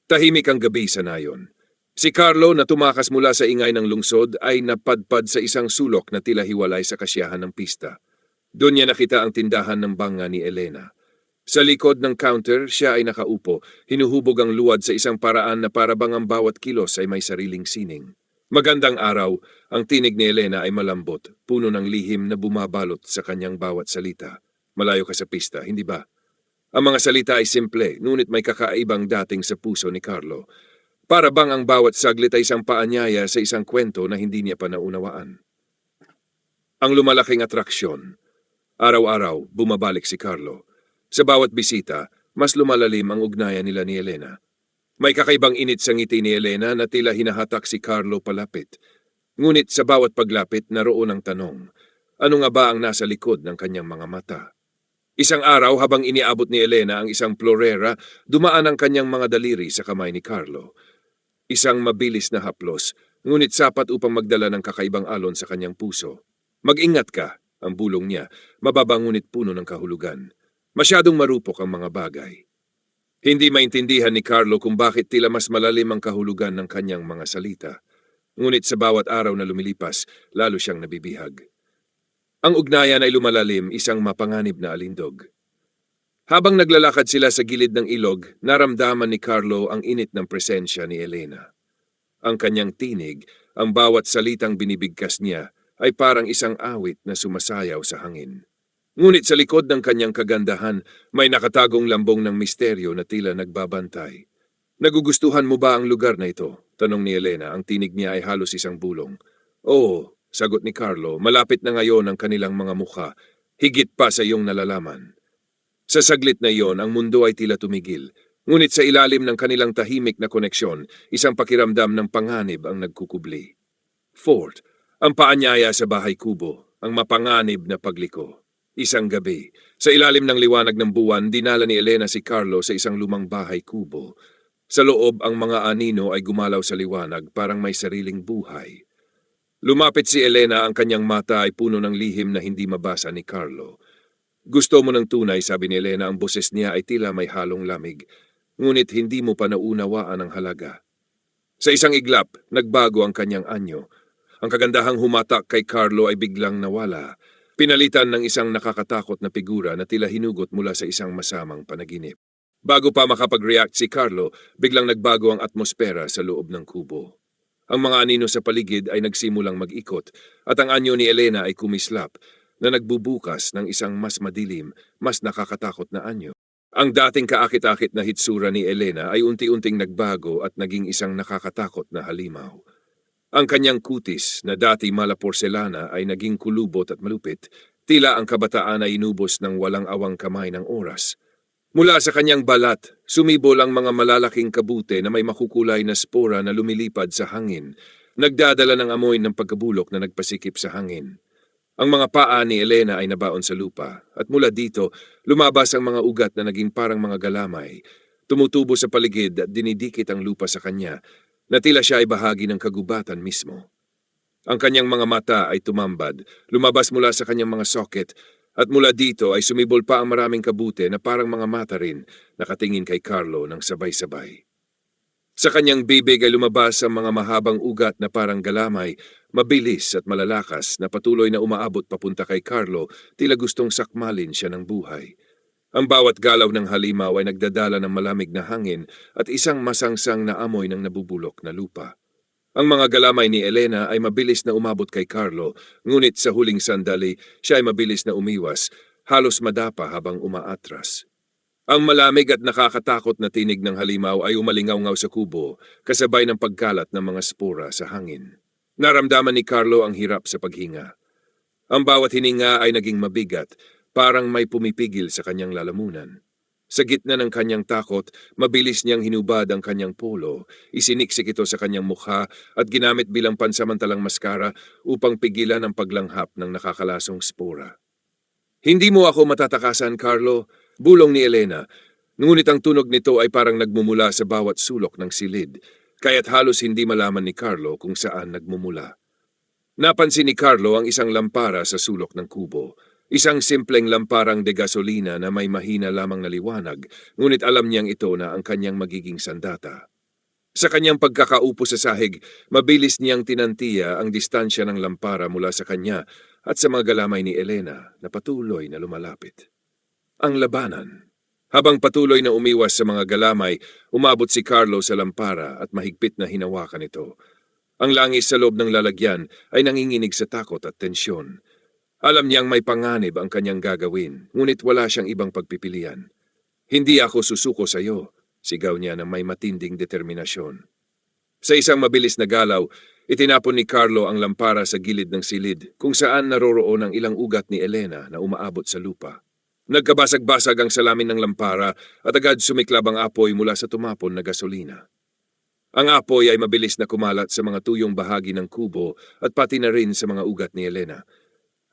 Tahimik ang gabi sa nayon. Si Carlo na tumakas mula sa ingay ng lungsod ay napadpad sa isang sulok na tila hiwalay sa kasiyahan ng pista. Doon niya nakita ang tindahan ng banga ni Elena. Sa likod ng counter, siya ay nakaupo, hinuhubog ang luwad sa isang paraan na para bang ang bawat kilos ay may sariling sining. Magandang araw, ang tinig ni Elena ay malambot, puno ng lihim na bumabalot sa kanyang bawat salita. Malayo ka sa pista, hindi ba? Ang mga salita ay simple, ngunit may kakaibang dating sa puso ni Carlo. Para bang ang bawat saglit ay isang paanyaya sa isang kwento na hindi niya pa naunawaan. Ang lumalaking atraksyon. Araw-araw, bumabalik si Carlo. Sa bawat bisita, mas lumalalim ang ugnayan nila ni Elena. May kakaibang init sa ngiti ni Elena na tila hinahatak si Carlo palapit. Ngunit sa bawat paglapit, naroon ang tanong, ano nga ba ang nasa likod ng kanyang mga mata? Isang araw habang iniabot ni Elena ang isang florera, dumaan ang kanyang mga daliri sa kamay ni Carlo. Isang mabilis na haplos, ngunit sapat upang magdala ng kakaibang alon sa kanyang puso. Mag-ingat ka, ang bulong niya, mababa ngunit puno ng kahulugan. Masyadong marupok ang mga bagay. Hindi maintindihan ni Carlo kung bakit tila mas malalim ang kahulugan ng kanyang mga salita. Ngunit sa bawat araw na lumilipas, lalo siyang nabibihag. Ang ugnayan ay lumalalim, isang mapanganib na alindog. Habang naglalakad sila sa gilid ng ilog, naramdaman ni Carlo ang init ng presensya ni Elena. Ang kanyang tinig, ang bawat salitang binibigkas niya, ay parang isang awit na sumasayaw sa hangin. Ngunit sa likod ng kanyang kagandahan, may nakatagong lambong ng misteryo na tila nagbabantay. Nagugustuhan mo ba ang lugar na ito? Tanong ni Elena, ang tinig niya ay halos isang bulong. Oo, sagot ni Carlo, malapit na ngayon ang kanilang mga mukha, higit pa sa iyong nalalaman. Sa saglit na iyon, ang mundo ay tila tumigil. Ngunit sa ilalim ng kanilang tahimik na koneksyon, isang pakiramdam ng panganib ang nagkukubli. Fourth, ang paanyaya sa bahay kubo, ang mapanganib na pagliko. Isang gabi, sa ilalim ng liwanag ng buwan, dinala ni Elena si Carlo sa isang lumang bahay kubo. Sa loob, ang mga anino ay gumalaw sa liwanag, parang may sariling buhay. Lumapit si Elena, ang kanyang mata ay puno ng lihim na hindi mabasa ni Carlo. Gusto mo ng tunay, sabi ni Elena, ang boses niya ay tila may halong lamig. Ngunit hindi mo pa naunawaan ang halaga. Sa isang iglap, nagbago ang kanyang anyo. Ang kagandahang humatak kay Carlo ay biglang nawala. Pinalitan ng isang nakakatakot na figura na tila hinugot mula sa isang masamang panaginip. Bago pa makapag-react si Carlo, biglang nagbago ang atmosfera sa loob ng kubo. Ang mga anino sa paligid ay nagsimulang mag-ikot at ang anyo ni Elena ay kumislap na nagbubukas ng isang mas madilim, mas nakakatakot na anyo. Ang dating kaakit-akit na hitsura ni Elena ay unti-unting nagbago at naging isang nakakatakot na halimaw. Ang kanyang kutis na dati mala porselana ay naging kulubot at malupit, tila ang kabataan ay inubos ng walang awang kamay ng oras. Mula sa kanyang balat, sumibol ang mga malalaking kabute na may makukulay na spora na lumilipad sa hangin, nagdadala ng amoy ng pagkabulok na nagpasikip sa hangin. Ang mga paa ni Elena ay nabaon sa lupa, at mula dito, lumabas ang mga ugat na naging parang mga galamay, tumutubo sa paligid at dinidikit ang lupa sa kanya, na tila siya ay bahagi ng kagubatan mismo. Ang kanyang mga mata ay tumambad, lumabas mula sa kanyang mga socket, at mula dito ay sumibol pa ang maraming kabute na parang mga mata rin, nakatingin kay Carlo ng sabay-sabay. Sa kanyang bibig ay lumabas ang mga mahabang ugat na parang galamay, mabilis at malalakas na patuloy na umaabot papunta kay Carlo, tila gustong sakmalin siya ng buhay. Ang bawat galaw ng halimaw ay nagdadala ng malamig na hangin at isang masangsang na amoy ng nabubulok na lupa. Ang mga galamay ni Elena ay mabilis na umabot kay Carlo, ngunit sa huling sandali, siya ay mabilis na umiwas, halos madapa habang umaatras. Ang malamig at nakakatakot na tinig ng halimaw ay umalingaw-ngaw sa kubo, kasabay ng pagkalat ng mga spora sa hangin. Naramdaman ni Carlo ang hirap sa paghinga. Ang bawat hininga ay naging mabigat, parang may pumipigil sa kanyang lalamunan. Sa gitna ng kanyang takot, mabilis niyang hinubad ang kanyang polo, isiniksik ito sa kanyang mukha at ginamit bilang pansamantalang maskara upang pigilan ang paglanghap ng nakakalasong spora. Hindi mo ako matatakasan, Carlo, bulong ni Elena, ngunit ang tunog nito ay parang nagmumula sa bawat sulok ng silid, kaya't halos hindi malaman ni Carlo kung saan nagmumula. Napansin ni Carlo ang isang lampara sa sulok ng kubo. Isang simpleng lamparang de gasolina na may mahina lamang na liwanag, ngunit alam niyang ito na ang kanyang magiging sandata. Sa kanyang pagkakaupo sa sahig, mabilis niyang tinantiya ang distansya ng lampara mula sa kanya at sa mga galamay ni Elena na patuloy na lumalapit. Ang labanan. Habang patuloy na umiwas sa mga galamay, umabot si Carlo sa lampara at mahigpit na hinawakan ito. Ang langis sa loob ng lalagyan ay nanginginig sa takot at tensyon. Alam niyang may panganib ang kanyang gagawin, ngunit wala siyang ibang pagpipilian. Hindi ako susuko sa iyo, sigaw niya ng may matinding determinasyon. Sa isang mabilis na galaw, itinapon ni Carlo ang lampara sa gilid ng silid kung saan naroroon ang ilang ugat ni Elena na umaabot sa lupa. Nagkabasag-basag ang salamin ng lampara at agad sumiklab ang apoy mula sa tumapon na gasolina. Ang apoy ay mabilis na kumalat sa mga tuyong bahagi ng kubo at pati na rin sa mga ugat ni Elena.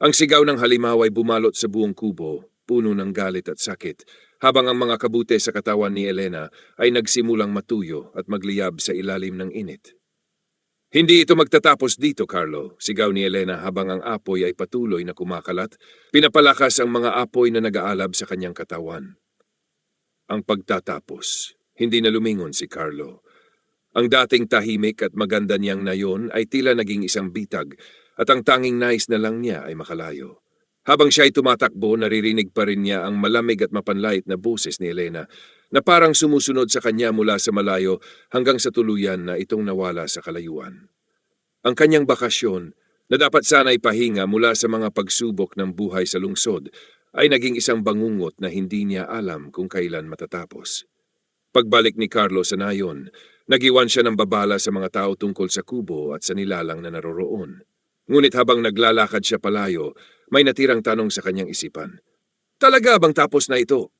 Ang sigaw ng halimaw ay bumalot sa buong kubo, puno ng galit at sakit, habang ang mga kabute sa katawan ni Elena ay nagsimulang matuyo at magliyab sa ilalim ng init. Hindi ito magtatapos dito, Carlo, sigaw ni Elena habang ang apoy ay patuloy na kumakalat, pinapalakas ang mga apoy na nag-aalab sa kanyang katawan. Ang pagtatapos, hindi na lumingon si Carlo. Ang dating tahimik at maganda niyang nayon ay tila naging isang bitag at ang tanging nais na lang niya ay makalayo. Habang siya ay tumatakbo, naririnig pa rin niya ang malamig at mapanlait na boses ni Elena na parang sumusunod sa kanya mula sa malayo hanggang sa tuluyan na itong nawala sa kalayuan. Ang kanyang bakasyon, na dapat sana'y pahinga mula sa mga pagsubok ng buhay sa lungsod, ay naging isang bangungot na hindi niya alam kung kailan matatapos. Pagbalik ni Carlo sa nayon, nagiwan siya ng babala sa mga tao tungkol sa kubo at sa nilalang na naroroon. Ngunit habang naglalakad siya palayo, may natirang tanong sa kanyang isipan. Talaga bang tapos na ito?